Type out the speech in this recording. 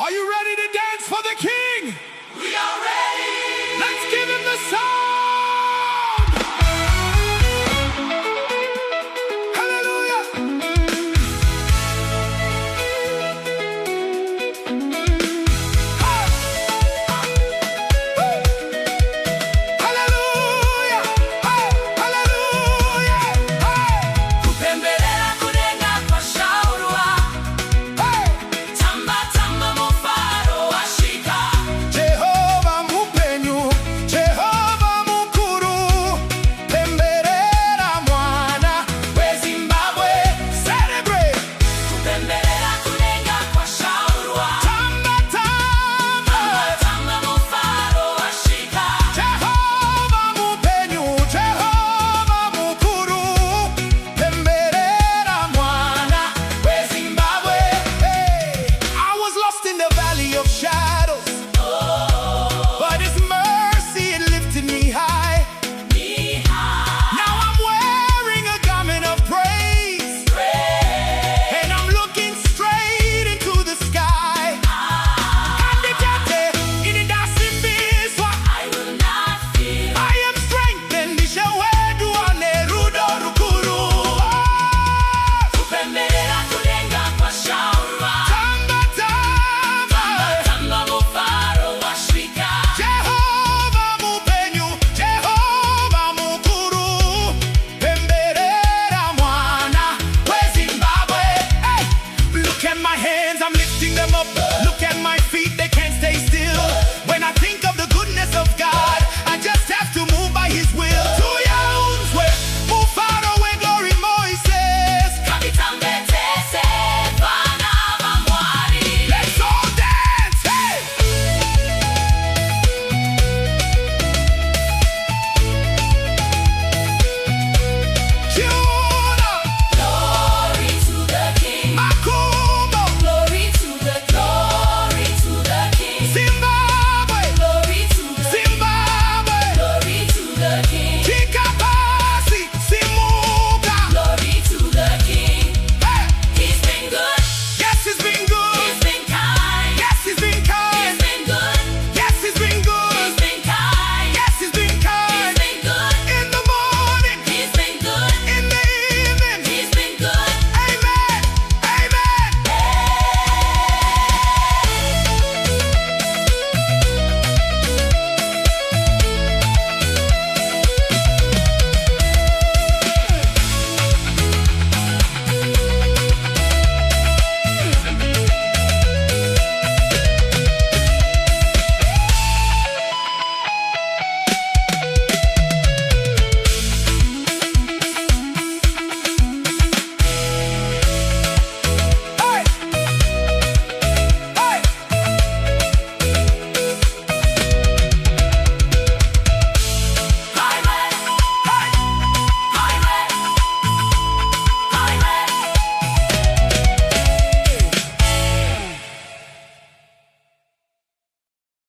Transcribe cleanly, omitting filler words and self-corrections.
Are you ready to dance for the King? We are ready! Let's give him the sound! Hallelujah! Hey! Hallelujah! Hey! Hallelujah! Hey! Kupemberera Kudenga kwa shaurua. Hey! Tamba tamba Mufaro washika. Jehova mupenyu, Jehova mukuru, pemberera mwana we Zimbabwe. Celebrate! Kupemberera Kudenga kwa shaurua. Tamba tamba, Tamba Mufaro washika. Jehova mupenyu, Jehova mukuru, pemberera mwana we Zimbabwe. Hey! I was lost in the valley of shadows, but His mercy it lifted me high. Now I'm wearing a garment of praise, and I'm looking straight into the sky. Kandikate inidasimbiswa, I will not fear. I am strengthened. Nishewedu anerudo rukuru. Kupemberera Kudenga kwa shaurua. Tamba tamba, Tamba Mufaro washika. Jehova mupenyu, Jehova mukuru, pemberera mwana we Zimbabwe. Hey, look at my hands, I'm lifting them up.